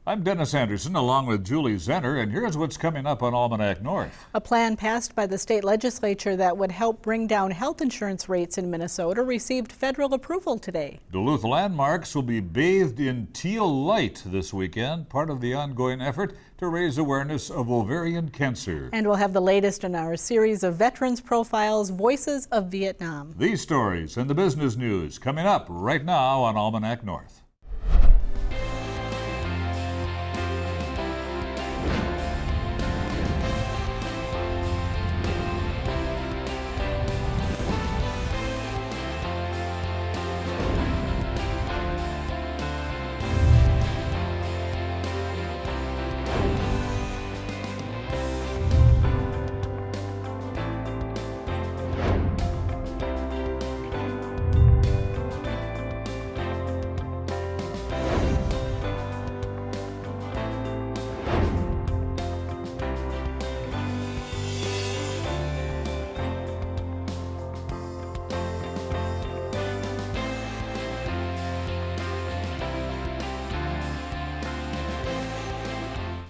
I'm Dennis Anderson along with Julie Zenner, and here's what's coming up on Almanac North. A plan passed by the state legislature that would help bring down health insurance rates in Minnesota received federal approval today. Duluth landmarks will be bathed in teal light this weekend, part of the ongoing effort to raise awareness of ovarian cancer. And we'll have the latest in our series of veterans profiles, Voices of Vietnam. These stories and the business news coming up right now on Almanac North.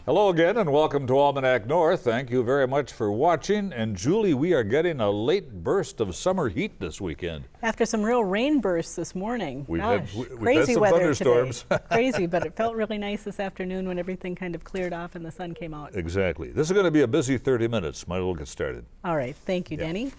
Hello again and welcome to Almanac North. Thank you very much for watching. And Julie, we are getting a late burst of summer heat this weekend. After some real rain bursts this morning. We've had crazy some weather thunderstorms. Today. Crazy, but it felt really nice this afternoon when everything kind of cleared off and the sun came out. Exactly. This is going to be a busy 30 minutes. Might as well get started. All right. Thank you, Denny.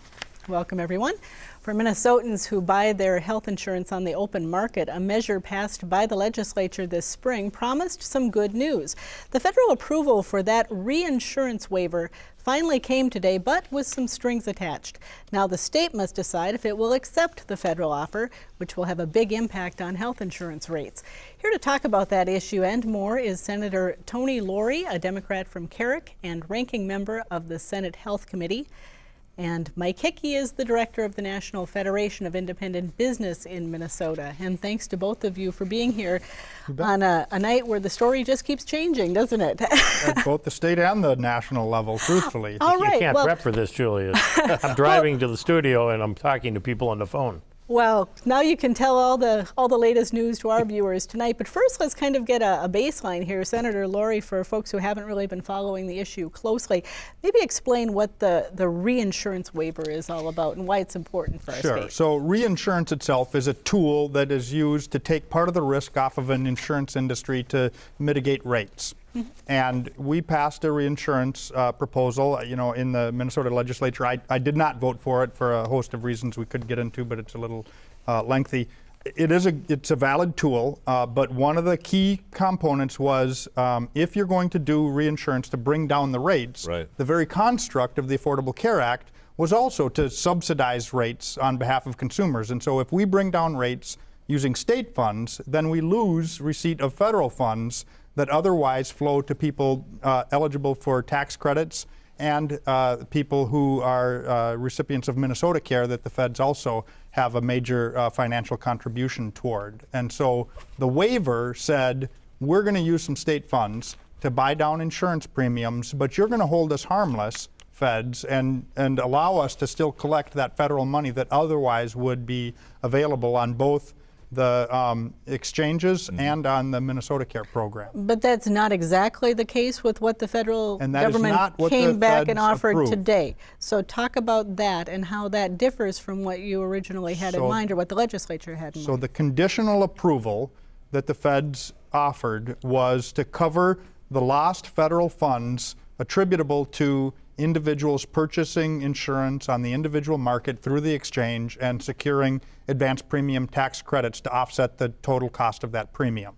Welcome, everyone. For Minnesotans who buy their health insurance on the open market, a measure passed by the legislature this spring promised some good news. The federal approval for that reinsurance waiver finally came today, but with some strings attached. Now the state must decide if it will accept the federal offer, which will have a big impact on health insurance rates. Here to talk about that issue and more is Senator Tony Lourey, a Democrat from Kerrick and ranking member of the Senate Health Committee. And Mike Hickey is the director of the National Federation of Independent Business in Minnesota. And thanks to both of you for being here on a night where the story just keeps changing, doesn't it? At both the state and the national level, truthfully. All right, you can't prep for this, Julia. I'm driving to the studio and I'm talking to people on the phone. Well, now you can tell all the latest news to our viewers tonight. But first, let's kind of get a baseline here. Senator Lourey, for folks who haven't really been following the issue closely, maybe explain what the reinsurance waiver is all about and why it's important for our state. Sure. So reinsurance itself is a tool that is used to take part of the risk off of an insurance industry to mitigate rates. And we passed a reinsurance proposal, in the Minnesota legislature. I did not vote for it for a host of reasons we could get into, but it's a little lengthy. It's a valid tool, but one of the key components was if you're going to do reinsurance to bring down the rates, the very construct of the Affordable Care Act was also to subsidize rates on behalf of consumers. And so if we bring down rates using state funds, then we lose receipt of federal funds that otherwise flow to people eligible for tax credits and people who are recipients of Minnesota Care that the feds also have a major financial contribution toward. And so the waiver said, we're going to use some state funds to buy down insurance premiums, but you're going to hold us harmless, feds, and allow us to still collect that federal money that otherwise would be available on both the exchanges and on the Minnesota Care program. But that's not exactly the case with what the federal government came came back and offered today. So talk about that and how that differs from what you originally had in mind or what the legislature had in mind. So the conditional approval that the feds offered was to cover the lost federal funds attributable to individuals purchasing insurance on the individual market through the exchange and securing advanced premium tax credits to offset the total cost of that premium.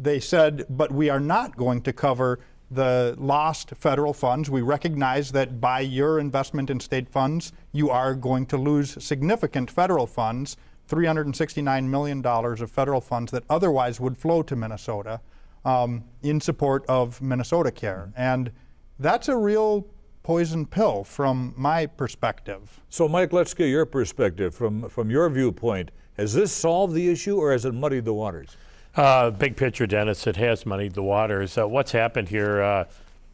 They said, but we are not going to cover the lost federal funds. We recognize that by your investment in state funds, you are going to lose significant federal funds, $369 million of federal funds that otherwise would flow to Minnesota in support of Minnesota Care. And that's a real poison pill from my perspective. So Mike, let's get your perspective from your viewpoint. Has this solved the issue or has it muddied the waters? Big picture, Dennis, it has muddied the waters. What's happened here,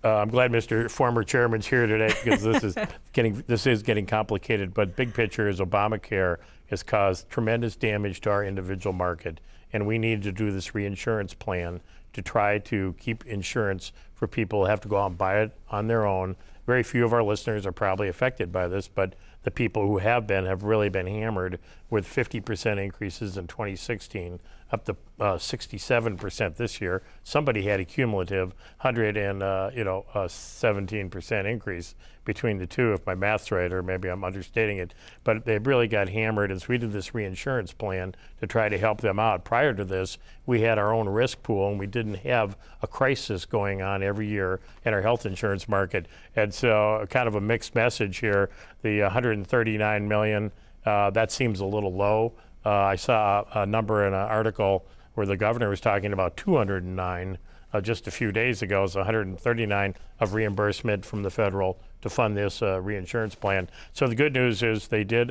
I'm glad Mr. Former Chairman's here today because this is getting complicated, but big picture is Obamacare has caused tremendous damage to our individual market. and we need to do this reinsurance plan to try to keep insurance for people who have to go out and buy it on their own. Very few of our listeners are probably affected by this, but the people who have really been hammered with 50% increases in 2016, up to 67% this year. Somebody had a cumulative 17% increase between the two, if my math's right, or maybe I'm understating it. But they really got hammered, and so we did this reinsurance plan to try to help them out. Prior to this, we had our own risk pool, and we didn't have a crisis going on every year in our health insurance market. And so kind of a mixed message here. The 139 million, that seems a little low. I saw a number in an article where the governor was talking about 209 just a few days ago. It's 139 of reimbursement from the federal to fund this reinsurance plan. So the good news is they did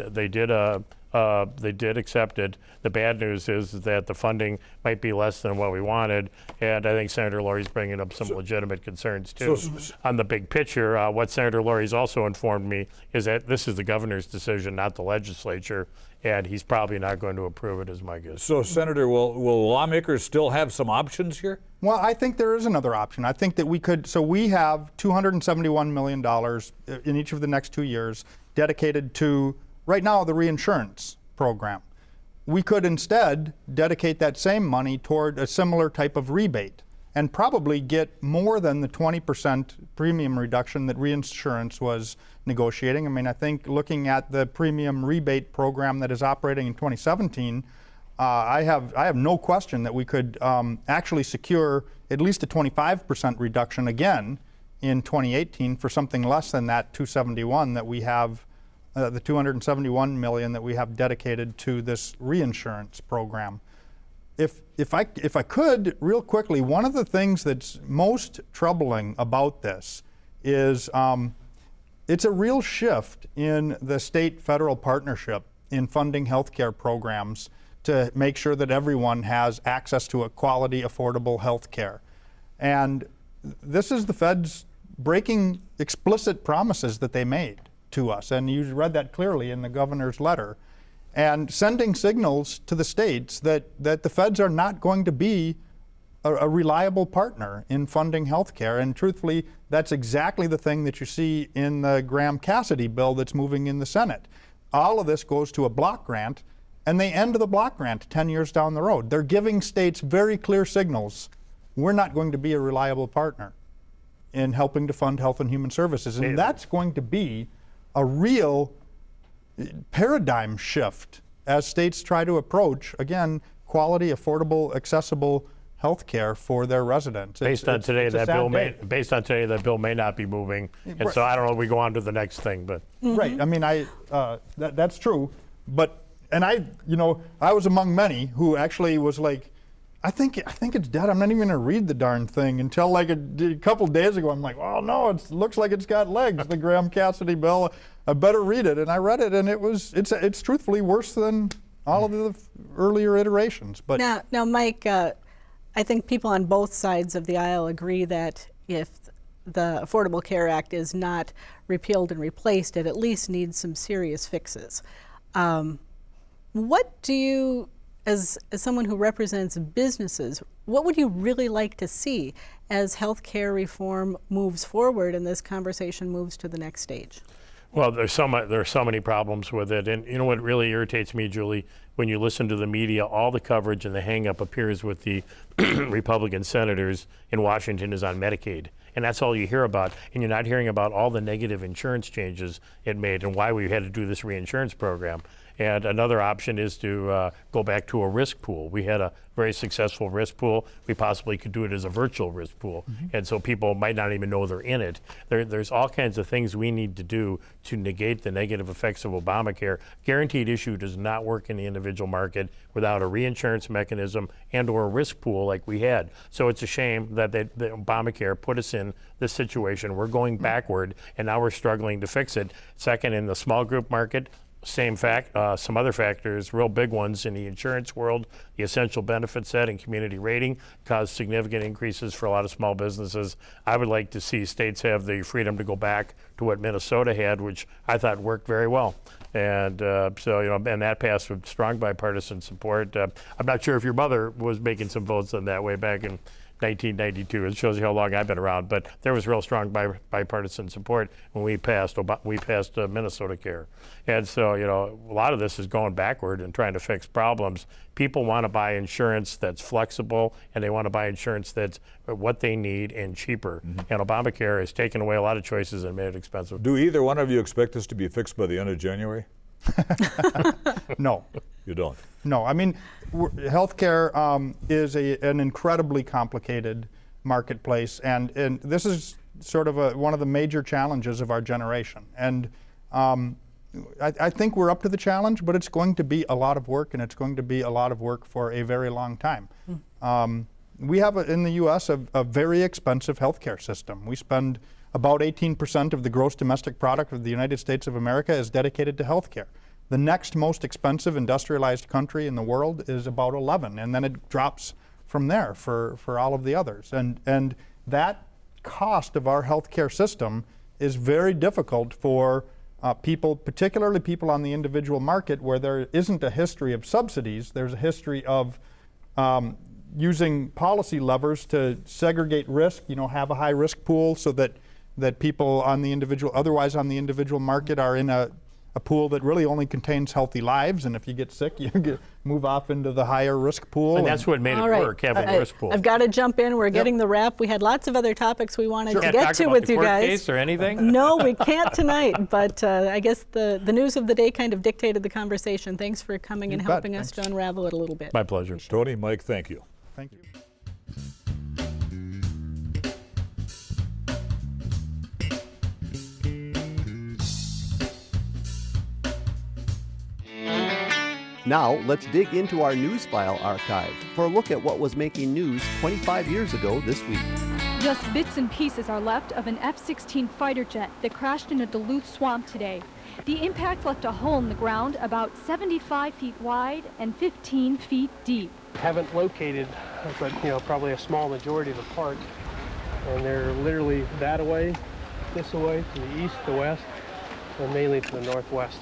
accept it. The bad news is that the funding might be less than what we wanted, and I think Senator Lourey's bringing up some legitimate concerns too. On the big picture, what Senator Lourey's also informed me is that this is the governor's decision, not the legislature, and he's probably not going to approve it, is my guess. So, Senator, will lawmakers still have some options here? Well, I think there is another option. I think that we could, so we have $271 million in each of the next 2 years dedicated to, right now, the reinsurance program. We could instead dedicate that same money toward a similar type of rebate and probably get more than the 20% premium reduction that reinsurance was negotiating. I mean, I think looking at the premium rebate program that is operating in 2017, I have no question that we could actually secure at least a 25% reduction again in 2018 for something less than that 271 that we have, the 271 million that we have dedicated to this reinsurance program. If I could, real quickly, one of the things that's most troubling about this is it's a real shift in the state-federal partnership in funding healthcare programs to make sure that everyone has access to a quality, affordable health care. And this is the feds breaking explicit promises that they made to us, and you read that clearly in the governor's letter, and sending signals to the states that the feds are not going to be a reliable partner in funding health care. And truthfully, that's exactly the thing that you see in the Graham-Cassidy bill that's moving in the Senate. All of this goes to a block grant, and they end the block grant 10 years down the road. They're giving states very clear signals. We're not going to be a reliable partner in helping to fund health and human services. And that's going to be a real paradigm shift as states try to approach, again, quality, affordable, accessible health care for their residents. Based on today, that bill may not be moving, and so I don't know if we go on to the next thing, but. Right, I mean, that's true, but, and I was among many who actually was like, I think it's dead. I'm not even gonna read the darn thing until like a couple days ago. I'm like, oh no, it looks like it's got legs. The Graham-Cassidy bill. I better read it, and I read it, and it's truthfully worse than all of the earlier iterations. But now, Mike, I think people on both sides of the aisle agree that if the Affordable Care Act is not repealed and replaced, it at least needs some serious fixes. What do you, as someone who represents businesses, what would you really like to see as healthcare reform moves forward and this conversation moves to the next stage? Well, there are so many problems with it, and you know what really irritates me, Julie, when you listen to the media, all the coverage and the hang-up appears with the Republican senators in Washington is on Medicaid, and that's all you hear about, and you're not hearing about all the negative insurance changes it made and why we had to do this reinsurance program. And another option is to go back to a risk pool. We had a very successful risk pool. We possibly could do it as a virtual risk pool. And so people might not even know they're in it. There's all kinds of things we need to do to negate the negative effects of Obamacare. Guaranteed issue does not work in the individual market without a reinsurance mechanism and or a risk pool like we had. So it's a shame that Obamacare put us in this situation. We're going backward, and now we're struggling to fix it. Second, in the small group market, some other factors, real big ones in the insurance world, the essential benefit set and community rating caused significant increases for a lot of small businesses. I would like to see states have the freedom to go back to what Minnesota had, which I thought worked very well. And so, you know, and that passed with strong bipartisan support. I'm not sure if your mother was making some votes on that way back in 1992. It shows you how long I've been around, but there was real strong bipartisan support when we passed Minnesota Care. And so, you know, a lot of this is going backward and trying to fix problems. People want to buy insurance that's flexible, and they want to buy insurance that's what they need and cheaper. And Obamacare has taken away a lot of choices and made it expensive. Do either one of you expect this to be fixed by the end of January? No. You don't? No, I mean, healthcare is an incredibly complicated marketplace, and this is sort of one of the major challenges of our generation. And I think we're up to the challenge, but it's going to be a lot of work, and it's going to be a lot of work for a very long time. We have in the U.S. a very expensive healthcare system. We spend about 18% of the gross domestic product of the United States of America is dedicated to healthcare. The next most expensive industrialized country in the world is about 11, and then it drops from there for all of the others. And that cost of our healthcare system is very difficult for people, particularly people on the individual market where there isn't a history of subsidies. There's a history of using policy levers to segregate risk, you know, have a high risk pool so that people on the otherwise on the individual market are in a pool that really only contains healthy lives, and if you get sick, you move off into the higher risk pool. And that's what made it work, having a risk pool. I've got to jump in. We're getting the wrap. We had lots of other topics we wanted to get to with you guys. Court case or anything? No, we can't tonight, but I guess the news of the day kind of dictated the conversation. Thanks for coming and helping us to unravel it a little bit. My pleasure. Tony, Mike, thank you. Thank you. Now, let's dig into our news file archive for a look at what was making news 25 years ago this week. Just bits and pieces are left of an F-16 fighter jet that crashed in a Duluth swamp today. The impact left a hole in the ground about 75 feet wide and 15 feet deep. Haven't located, but probably a small majority of the parts, and they're literally that away, this away, to the east, the west, and mainly to the northwest.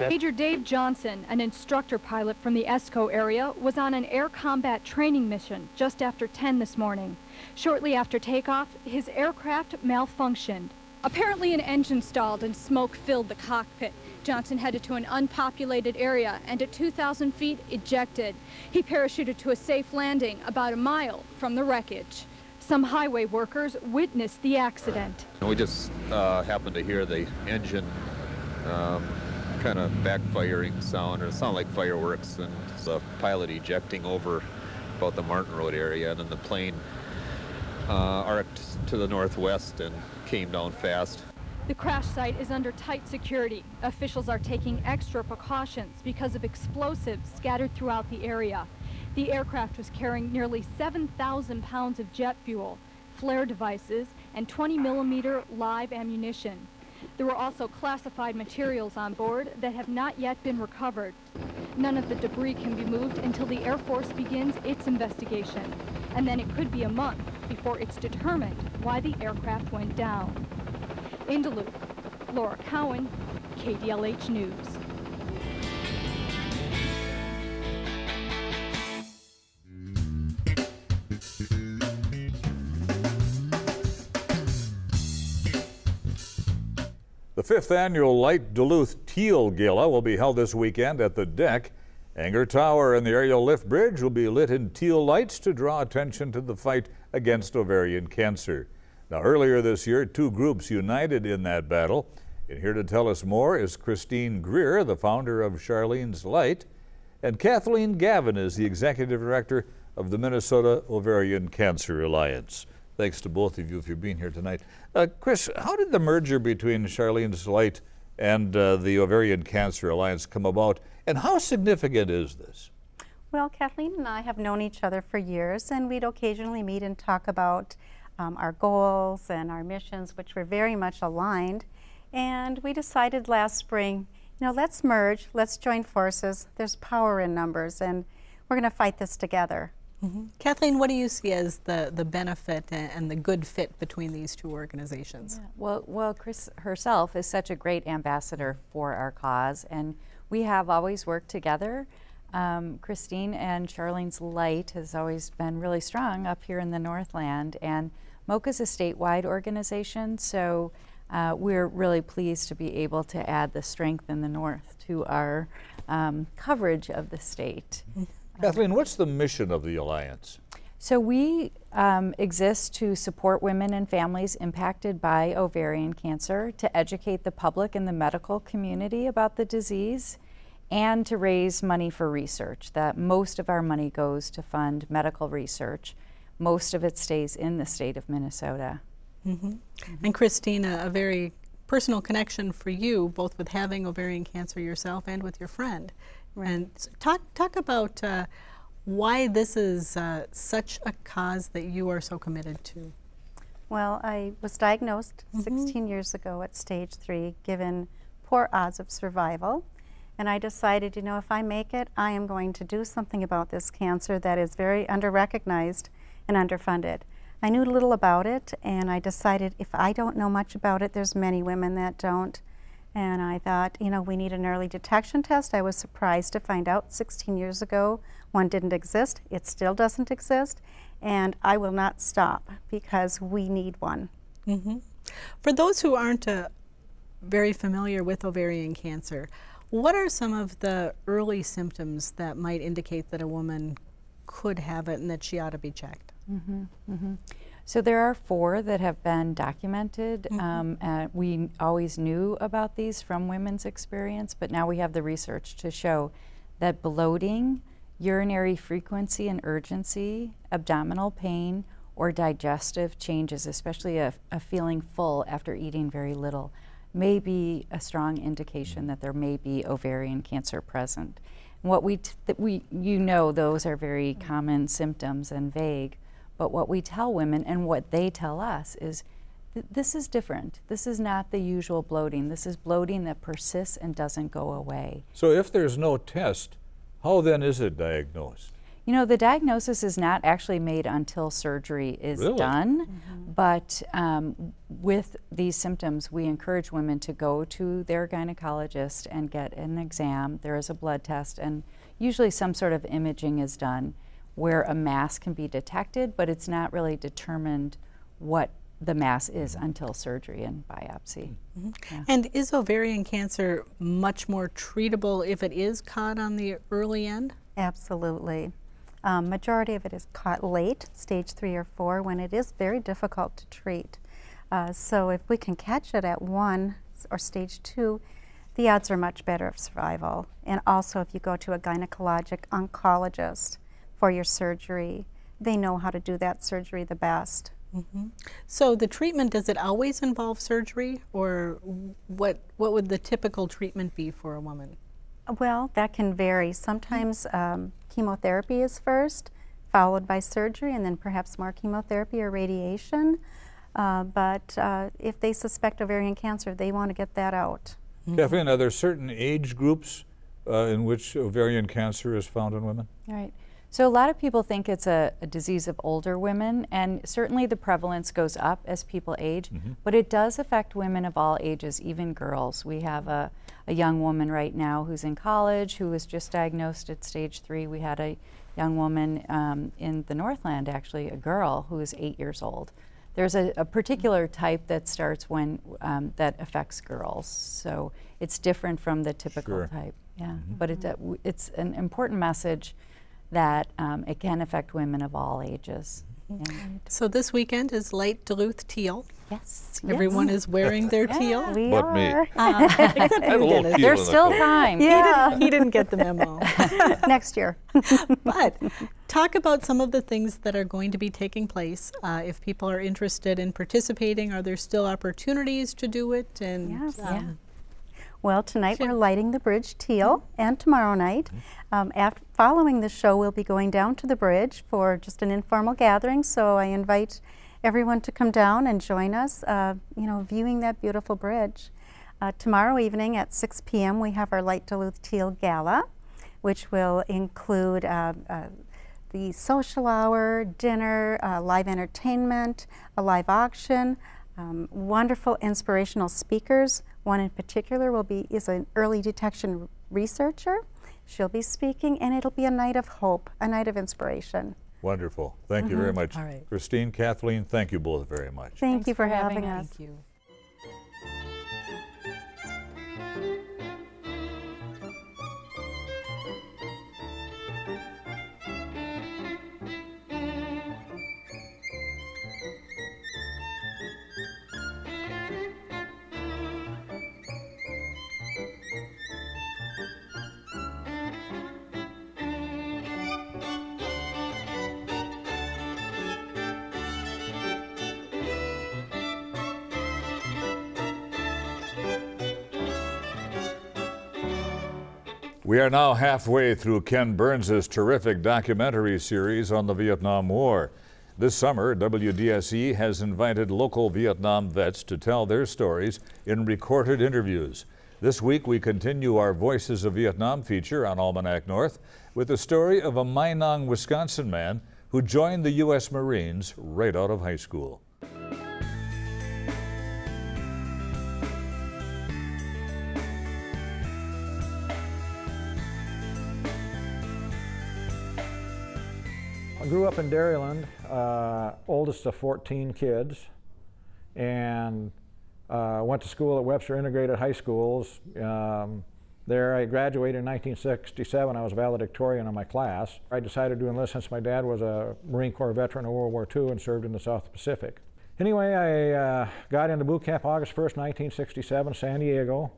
Major Dave Johnson, an instructor pilot from the ESCO area, was on an air combat training mission just after 10 this morning. Shortly after takeoff, his aircraft malfunctioned. Apparently an engine stalled and smoke filled the cockpit. Johnson headed to an unpopulated area and at 2,000 feet ejected. He parachuted to a safe landing about a mile from the wreckage. Some highway workers witnessed the accident. We just happened to hear the engine kind of backfiring sound, and it sounded like fireworks, and the pilot ejecting over about the Martin Road area, and then the plane arced to the northwest and came down fast. The crash site is under tight security. Officials are taking extra precautions because of explosives scattered throughout the area. The aircraft was carrying nearly 7,000 pounds of jet fuel, flare devices, and 20-millimeter live ammunition. There were also classified materials on board that have not yet been recovered. None of the debris can be moved until the Air Force begins its investigation. And then it could be a month before it's determined why the aircraft went down. In Duluth, Laura Cowan, KDLH News. The 5th annual Light Duluth Teal Gala will be held this weekend at the deck. Enger Tower and the aerial lift bridge will be lit in teal lights to draw attention to the fight against ovarian cancer. Now, earlier this year, 2 groups united in that battle. And here to tell us more is Kristine Greer, the founder of Charlene's Light, and Kathleen Gavin is the executive director of the Minnesota Ovarian Cancer Alliance. Thanks to both of you for being here tonight. Chris, how did the merger between Charlene's Light and the Ovarian Cancer Alliance come about, and how significant is this? Well, Kathleen and I have known each other for years, and we'd occasionally meet and talk about our goals and our missions, which were very much aligned. And we decided last spring, let's merge, let's join forces. There's power in numbers, and we're going to fight this together. Kathleen, what do you see as the benefit and the good fit between these two organizations? Yeah. Well, Chris herself is such a great ambassador for our cause, and we have always worked together. Kristine and Charlene's light has always been really strong up here in the Northland, and MOCA's a statewide organization, so we're really pleased to be able to add the strength in the North to our coverage of the state. Kathleen, what's the mission of the Alliance? So we exist to support women and families impacted by ovarian cancer, to educate the public and the medical community about the disease, and to raise money for research. That most of our money goes to fund medical research. Most of it stays in the state of Minnesota. And Kristine, a very personal connection for you, both with having ovarian cancer yourself and with your friend. And talk about why this is such a cause that you are so committed to. Well, I was diagnosed 16 years ago at stage 3, given poor odds of survival. And I decided, you know, if I make it, I am going to do something about this cancer that is very under-recognized and underfunded. I knew little about it, and I decided if I don't know much about it, there's many women that don't. And I thought, you know, we need an early detection test. I was surprised to find out 16 years ago one didn't exist. It still doesn't exist, and I will not stop because we need one. For those who aren't very familiar with ovarian cancer, what are some of the early symptoms that might indicate that a woman could have it and that she ought to be checked? So there are 4 that have been documented. We always knew about these from women's experience, but now we have the research to show that bloating, urinary frequency and urgency, abdominal pain, or digestive changes, especially a feeling full after eating very little, may be a strong indication that there may be ovarian cancer present. What you know, those are very common symptoms and vague. But what we tell women and what they tell us is this is different. This is not the usual bloating. This is bloating that persists and doesn't go away. So if there's no test, how then is it diagnosed? You know, the diagnosis is not actually made until surgery is done, but with these symptoms, we encourage women to go to their gynecologist and get an exam. There is a blood test, and usually some sort of imaging is done where a mass can be detected, but it's not really determined what the mass is until surgery and biopsy. And is ovarian cancer much more treatable if it is caught on the early end? Absolutely. Majority of it is caught late, stage 3 or 4, when it is very difficult to treat. So if we can catch it at 1 or stage 2, the odds are much better of survival. And also if you go to a gynecologic oncologist for your surgery, they know how to do that surgery the best. So the treatment, does it always involve surgery, or what would the typical treatment be for a woman? Well, that can vary. Sometimes chemotherapy is first, followed by surgery, and then perhaps more chemotherapy or radiation. But if they suspect ovarian cancer, they want to get that out. Kathleen, are there certain age groups in which ovarian cancer is found in women? Right. So a lot of people think it's a disease of older women, and certainly the prevalence goes up as people age, but it does affect women of all ages, even girls. We have a young woman right now who's in college who was just diagnosed at stage 3. We had a young woman in the Northland, actually, a girl who is 8 years old. There's a particular type that starts when that affects girls, so it's different from the typical type. But it's an important message that it can affect women of all ages. So this weekend is Light Duluth Teal. Yes. Everyone is wearing their teal. We But me. are. Except for little Dennis. teal There's in the still coat. time. He didn't get the memo. Next year. But talk about some of the things that are going to be taking place. If people are interested in participating, are there still opportunities to do it? And Yes. Well, tonight we're lighting the bridge teal, and tomorrow night. Following the show, we'll be going down to the bridge for just an informal gathering, so I invite everyone to come down and join us, viewing that beautiful bridge. Tomorrow evening at 6 p.m. we have our Light Duluth Teal Gala, which will include the social hour, dinner, live entertainment, a live auction, wonderful inspirational speakers. One in particular is an early detection researcher. She'll be speaking, and it'll be a night of hope, a night of inspiration. Wonderful. Thank you very much. All right. Kristine, Kathleen, thank you both very much. Thank you for having us. Thank you. We are now halfway through Ken Burns' terrific documentary series on the Vietnam War. This summer, WDSE has invited local Vietnam vets to tell their stories in recorded interviews. This week, we continue our Voices of Vietnam feature on Almanac North with the story of a Minong, Wisconsin man who joined the U.S. Marines right out of high school. I grew up in Dairyland, oldest of 14 kids, and went to school at Webster Integrated High Schools. There I graduated in 1967. I was valedictorian of my class. I decided to enlist since my dad was a Marine Corps veteran of World War II and served in the South Pacific. Anyway, I got into boot camp August 1st, 1967, San Diego.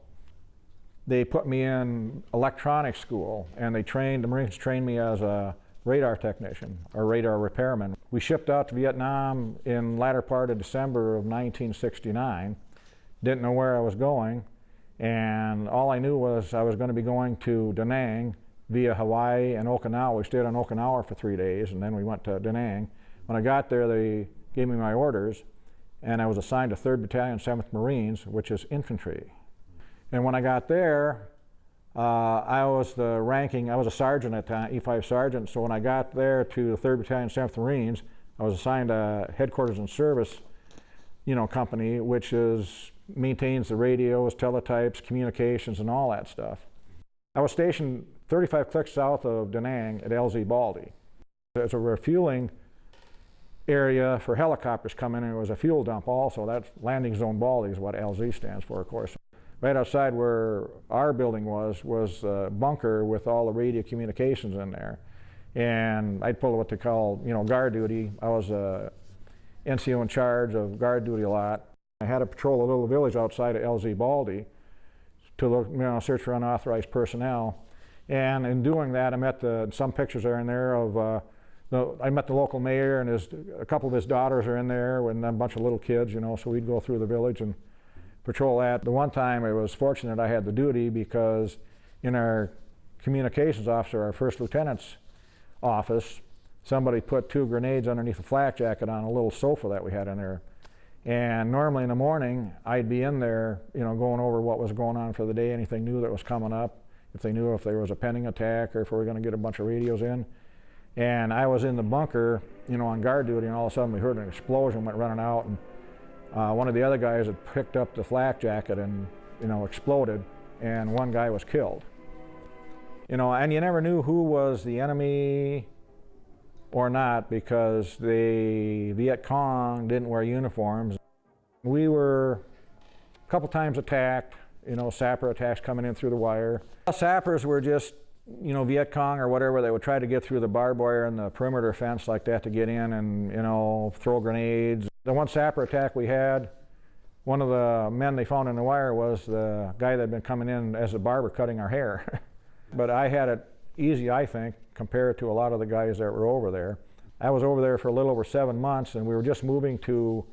They put me in electronics school, and the Marines trained me as a radar technician or radar repairman. We shipped out to Vietnam in latter part of December of 1969. Didn't know where I was going, and all I knew was I was going to be going to Da Nang via Hawaii and Okinawa. We stayed on Okinawa for 3 days, and then we went to Da Nang. When I got there, they gave me my orders, and I was assigned to 3rd Battalion, 7th Marines, which is infantry. And when I got there, I was a sergeant at the time, E5 sergeant, so when I got there to the 3rd Battalion, 7th Marines, I was assigned a headquarters and service, company, which maintains the radios, teletypes, communications, and all that stuff. I was stationed 35 clicks south of Da Nang at LZ Baldy. There's a refueling area for helicopters coming in. It was a fuel dump also. That's Landing Zone Baldy is what LZ stands for, of course. Right outside where our building was a bunker with all the radio communications in there. And I'd pull what they call, guard duty. I was a NCO in charge of guard duty a lot. I had to patrol a little village outside of LZ Baldy to look, search for unauthorized personnel. And in doing that, I met some pictures are in there of, I met the local mayor, and a couple of his daughters are in there, and a bunch of little kids, so we'd go through the village and patrol that. The one time I was fortunate I had the duty because in our communications officer, our first lieutenant's office, somebody put 2 grenades underneath a flak jacket on a little sofa that we had in there. And normally in the morning, I'd be in there, going over what was going on for the day, anything new that was coming up, if they knew if there was a pending attack or if we were going to get a bunch of radios in. And I was in the bunker, on guard duty, and all of a sudden we heard an explosion, went running out, and one of the other guys had picked up the flak jacket and, exploded, and one guy was killed. And you never knew who was the enemy or not because the Viet Cong didn't wear uniforms. We were a couple times attacked, sapper attacks coming in through the wire. Sappers were just, Viet Cong or whatever, they would try to get through the barbed wire and the perimeter fence like that to get in and, throw grenades. The one sapper attack we had, one of the men they found in the wire was the guy that had been coming in as a barber cutting our hair. But I had it easy, I think, compared to a lot of the guys that were over there. I was over there for a little over 7 months, and we were just moving to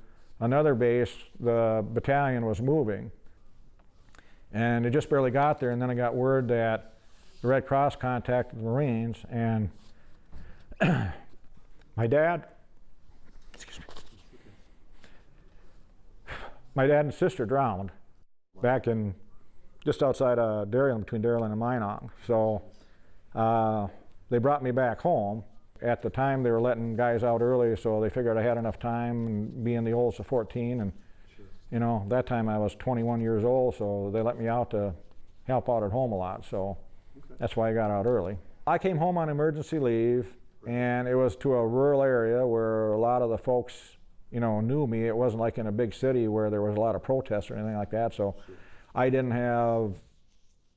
another base. The battalion was moving. And it just barely got there, and then I got word that the Red Cross contacted the Marines, and my dad and sister drowned back in just outside of Dairyland, between Dairyland and Minong. So they brought me back home, At the time, they were letting guys out early, so they figured I had enough time, and being the oldest of 14, and you know, that time I was 21 years old, so they let me out to help out at home a lot, so that's why I got out early. I came home on emergency leave, and it was to a rural area where a lot of the folks, you know, knew me. It wasn't like in a big city where there was a lot of protests or anything like that, so I didn't have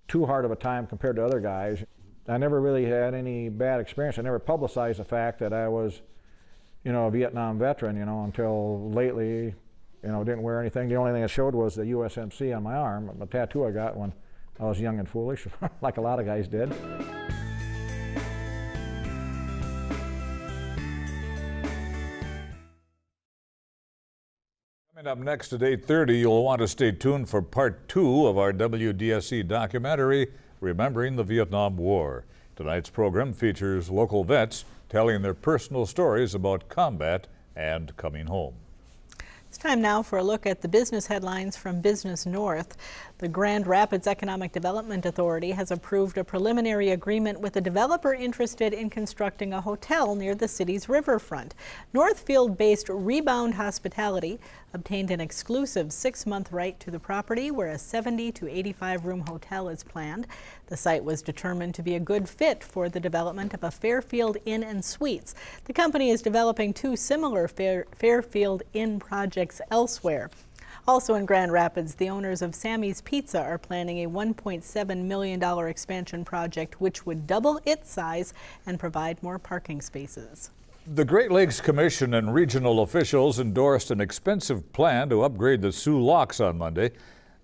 too hard of a time compared to other guys. I never really had any bad experience. I never publicized the fact that I was, you know, a Vietnam veteran, you know, until lately, you know, didn't wear anything. The only thing that showed was the USMC on my arm, a tattoo I got when I was young and foolish, like a lot of guys did. Coming up next at 8:30, you'll want to stay tuned for part 2 of our WDSC documentary, Remembering the Vietnam War. Tonight's program features local vets telling their personal stories about combat and coming home. It's time now for a look at the business headlines from Business North. The Grand Rapids Economic Development Authority has approved a preliminary agreement with a developer interested in constructing a hotel near the city's riverfront. Northfield-based Rebound Hospitality obtained an exclusive 6-month right to the property where a 70 to 85 room hotel is planned. The site was determined to be a good fit for the development of a Fairfield Inn and Suites. The company is developing 2 similar Fairfield Inn projects elsewhere. Also in Grand Rapids, the owners of Sammy's Pizza are planning a $1.7 million expansion project which would double its size and provide more parking spaces. The Great Lakes Commission and regional officials endorsed an expensive plan to upgrade the Soo locks on Monday.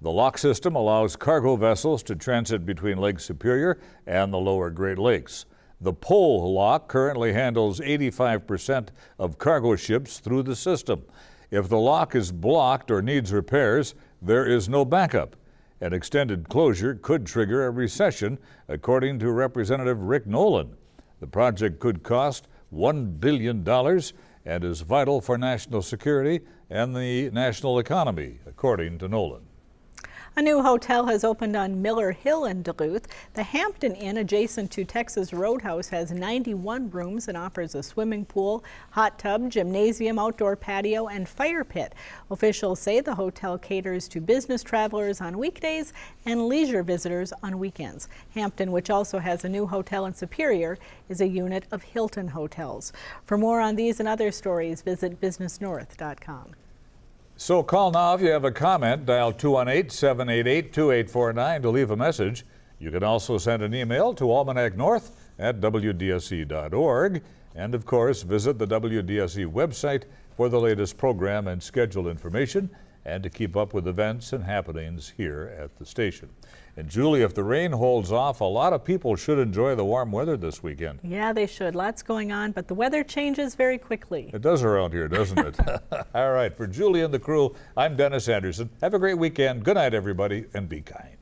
The lock system allows cargo vessels to transit between Lake Superior and the lower Great Lakes. The pole lock currently handles 85% of cargo ships through the system. If the lock is blocked or needs repairs, there is no backup. An extended closure could trigger a recession, according to Representative Rick Nolan. The project could cost $1 billion and is vital for national security and the national economy, according to Nolan. A new hotel has opened on Miller Hill in Duluth. The Hampton Inn, adjacent to Texas Roadhouse, has 91 rooms and offers a swimming pool, hot tub, gymnasium, outdoor patio, and fire pit. Officials say the hotel caters to business travelers on weekdays and leisure visitors on weekends. Hampton, which also has a new hotel in Superior, is a unit of Hilton Hotels. For more on these and other stories, visit businessnorth.com. So call now if you have a comment. Dial 218-788-2849 to leave a message. You can also send an email to Almanac North at WDSC.org. And of course, visit the WDSC website for the latest program and schedule information and to keep up with events and happenings here at the station. And Julie, if the rain holds off, a lot of people should enjoy the warm weather this weekend. Yeah, they should. Lots going on, but the weather changes very quickly. It does around here, doesn't it? All right, for Julie and the crew, I'm Dennis Anderson. Have a great weekend. Good night, everybody, and be kind.